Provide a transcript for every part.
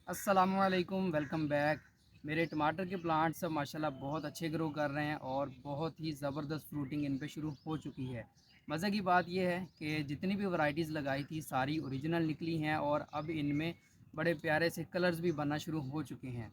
अस्सलामुअलैकुम, welcome back. मेरे टमाटर के प्लांट्स अब माशाल्लाह बहुत अच्छे ग्रो कर रहे हैं और बहुत ही ज़बरदस्त फ्रूटिंग इन पे शुरू हो चुकी है। मज़े की बात यह है कि जितनी भी वैरायटीज़ लगाई थी सारी ओरिजिनल निकली हैं और अब इनमें बड़े प्यारे से कलर्स भी बनना शुरू हो चुके हैं।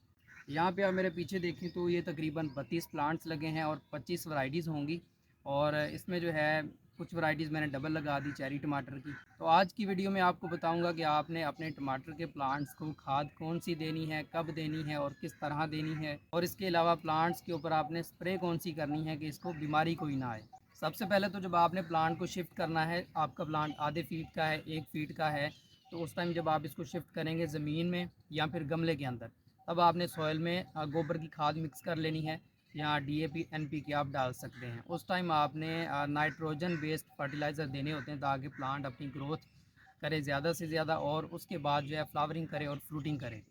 यहाँ पे आप मेरे पीछे देखें तो ये तकरीबन 32 प्लांट्स लगे हैं और 25 वैरायटीज़ होंगी। और इसमें जो है कुछ वैरायटीज़ मैंने डबल लगा दी चेरी टमाटर की। तो आज की वीडियो में आपको बताऊंगा कि आपने अपने टमाटर के प्लांट्स को खाद कौन सी देनी है, कब देनी है और किस तरह देनी है, और इसके अलावा प्लांट्स के ऊपर आपने स्प्रे कौन सी करनी है कि इसको बीमारी कोई ना आए। सबसे पहले तो जब आपने प्लांट को शिफ्ट करना है, आपका प्लांट आधे फीट का है, 1 फीट का है, तो उस टाइम जब आप इसको शिफ्ट करेंगे ज़मीन में या फिर गमले के अंदर, तब आपने सॉइल में गोबर की खाद मिक्स कर लेनी है। यहाँ डीएपी एनपीके आप डाल सकते हैं। उस टाइम आपने नाइट्रोजन बेस्ड फर्टिलाइज़र देने होते हैं ताकि प्लांट अपनी ग्रोथ करे ज़्यादा से ज़्यादा और उसके बाद जो है फ्लावरिंग करे और फ्रूटिंग करे।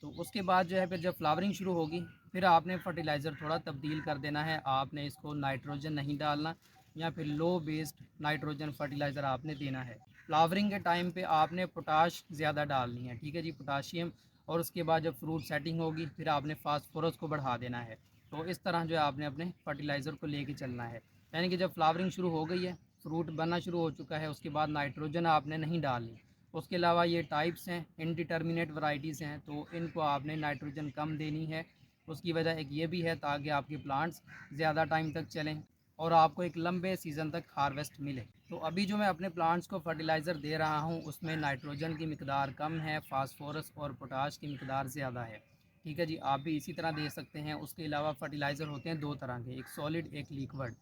तो उसके बाद जो है फिर जब फ्लावरिंग शुरू होगी, फिर आपने फर्टिलाइज़र थोड़ा तब्दील कर देना है। आपने इसको नाइट्रोजन नहीं डालना या फिर लो बेस्ड नाइट्रोजन फर्टिलाइज़र आपने देना है। फ्लावरिंग के टाइम पे आपने पोटाश ज़्यादा डालनी है, ठीक है जी, पोटाशियम। और उसके बाद जब फ्रूट सेटिंग होगी फिर आपने फास्फोरस को बढ़ा देना है। तो इस तरह जो है आपने अपने फर्टिलाइज़र को लेके चलना है। यानी कि जब फ्लावरिंग शुरू हो गई है, फ्रूट बनना शुरू हो चुका है, उसके बाद नाइट्रोजन आपने नहीं डालनी। उसके अलावा ये टाइप्स हैं, इनडिटर्मिनेट वैरायटीज़ हैं, तो इनको आपने नाइट्रोजन कम देनी है। उसकी वजह एक ये भी है ताकि आपके प्लांट्स ज़्यादा टाइम तक चलें और आपको एक लंबे सीज़न तक हार्वेस्ट मिले। तो अभी जो मैं अपने प्लांट्स को फर्टिलाइज़र दे रहा हूँ उसमें नाइट्रोजन की मिकदार कम है, फास्फोरस और पोटाश की मिकदार ज़्यादा है। ठीक है जी, आप भी इसी तरह दे सकते हैं। उसके अलावा फर्टिलाइज़र होते हैं दो तरह के, एक सॉलिड एक लिक्विड।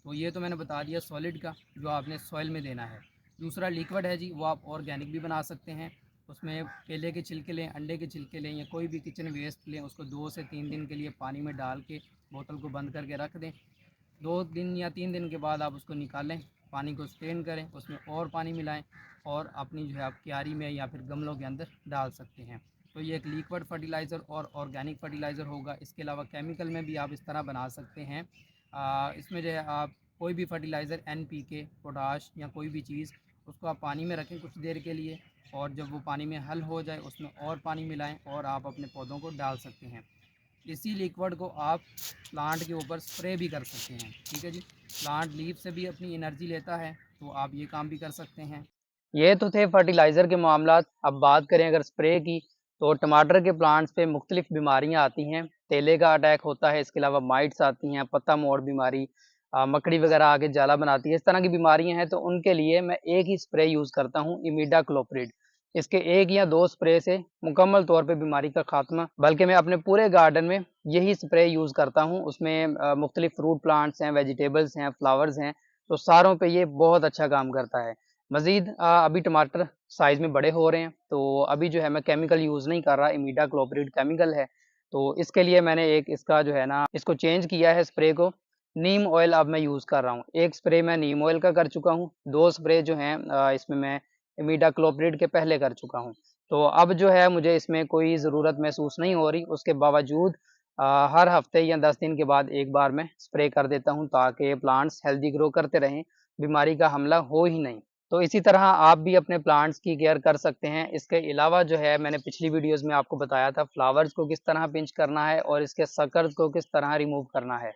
तो ये तो मैंने बता दिया सॉलिड का, जो आपने सॉइल में देना है। दूसरा लिक्विड है जी, वो आप ऑर्गेनिक भी बना सकते हैं। उसमें केले के छिलके लें, अंडे के छिलके लें या कोई भी किचन वेस्ट लें, उसको 2 से 3 दिन के लिए पानी में डाल के बोतल को बंद करके रख दें। 2 दिन या 3 दिन के बाद आप उसको निकालें, पानी को स्ट्रेन करें, उसमें और पानी मिलाएं और अपनी जो है आप क्यारी में या फिर गमलों के अंदर डाल सकते हैं। तो ये एक लिक्विड फर्टिलाइज़र और ऑर्गेनिक फर्टिलाइज़र होगा। इसके अलावा केमिकल में भी आप इस तरह बना सकते हैं। इसमें जो है आप कोई भी फर्टिलाइज़र एनपीके, पोटाश या कोई भी चीज़, उसको आप पानी में रखें कुछ देर के लिए और जब वो पानी में हल हो जाए उसमें और पानी मिलाएं और आप अपने पौधों को डाल सकते हैं। इसी लिक्विड को आप प्लांट के ऊपर स्प्रे भी कर सकते हैं। ठीक है जी, प्लांट लीफ से भी अपनी एनर्जी लेता है, तो आप ये काम भी कर सकते हैं। ये तो थे फर्टिलाइज़र के मामलात। अब बात करें अगर स्प्रे की, तो टमाटर के प्लांट्स पे मुख्तलिफ बीमारियां आती हैं। तेले का अटैक होता है, इसके अलावा माइट्स आती हैं, पत्ता मोड़ बीमारी, मकड़ी वगैरह आके जाला बनाती है, इस तरह की बीमारियां हैं। तो उनके लिए मैं एक ही स्प्रे यूज़ करता हूँ, इमिडाक्लोप्रिड। इसके 1 या 2 स्प्रे से मुकम्मल तौर पे बीमारी का खात्मा। बल्कि मैं अपने पूरे गार्डन में यही स्प्रे यूज़ करता हूँ। उसमें मुख्तलिफ फ्रूट प्लांट्स हैं, वेजिटेबल्स हैं, फ्लावर्स हैं, तो सारों पे ये बहुत अच्छा काम करता है। मज़ीद अभी टमाटर साइज़ में बड़े हो रहे हैं, तो अभी जो है मैं केमिकल यूज़ नहीं कर रहा, इमिडाक्लोप्रिड केमिकल है। तो इसके लिए मैंने एक इसका जो है ना, इसको चेंज किया है स्प्रे को। नीम ऑयल अब मैं यूज़ कर रहा हूँ। 1 स्प्रे मैं नीम ऑयल का कर चुका हूँ, 2 स्प्रे जो हैं इसमें मैं इमिडाक्लोप्रिड के पहले कर चुका हूँ। तो अब जो है मुझे इसमें कोई ज़रूरत महसूस नहीं हो रही। उसके बावजूद हर हफ़्ते या 10 दिन के बाद एक बार मैं स्प्रे कर देता हूँ ताकि प्लांट्स हेल्दी ग्रो करते रहें, बीमारी का हमला हो ही नहीं। तो इसी तरह आप भी अपने प्लांट्स की केयर कर सकते हैं। इसके अलावा जो है मैंने पिछली वीडियोज़ में आपको बताया था फ्लावर्स को किस तरह पिंच करना है और इसके सकर्स को किस तरह रिमूव करना है।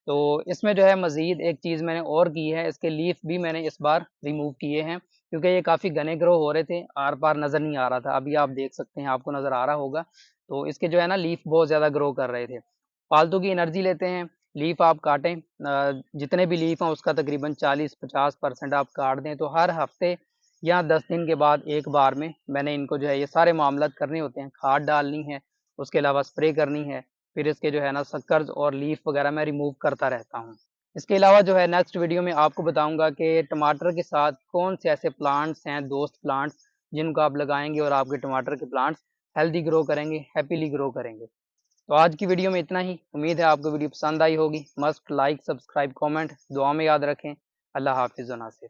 तो इसमें जो है मज़ीद एक चीज़ मैंने और की है, इसके लीफ भी मैंने इस बार रिमूव किए हैं क्योंकि ये काफ़ी घने ग्रो हो रहे थे, आर-पार नज़र नहीं आ रहा था। अभी आप देख सकते हैं, आपको नज़र आ रहा होगा। तो इसके जो है ना लीफ बहुत ज़्यादा ग्रो कर रहे थे। फालतू की एनर्जी लेते हैं, लीफ आप काटें, जितने भी लीफ हैं उसका तकरीबन 40-50% आप काट दें। तो हर हफ़्ते या 10 दिन के बाद एक बार में मैंने इनको जो है ये सारे मामलात करने होते हैं। खाद डालनी है, उसके अलावा स्प्रे करनी है, फिर इसके जो है ना सक्कर्स और लीफ वगैरह मैं रिमूव करता रहता हूँ। इसके अलावा जो है नेक्स्ट वीडियो में आपको बताऊँगा कि टमाटर के साथ कौन से ऐसे प्लांट्स हैं, दोस्त प्लांट्स, जिनको आप लगाएँगे और आपके टमाटर के प्लांट्स हेल्दी ग्रो करेंगे, हैपीली ग्रो करेंगे। तो आज की वीडियो में इतना ही। उम्मीद है आपको वीडियो पसंद आई होगी। मस्ट लाइक, सब्सक्राइब, कमेंट, दुआ में याद रखें। अल्लाह हाफ़िज़ व नासिर।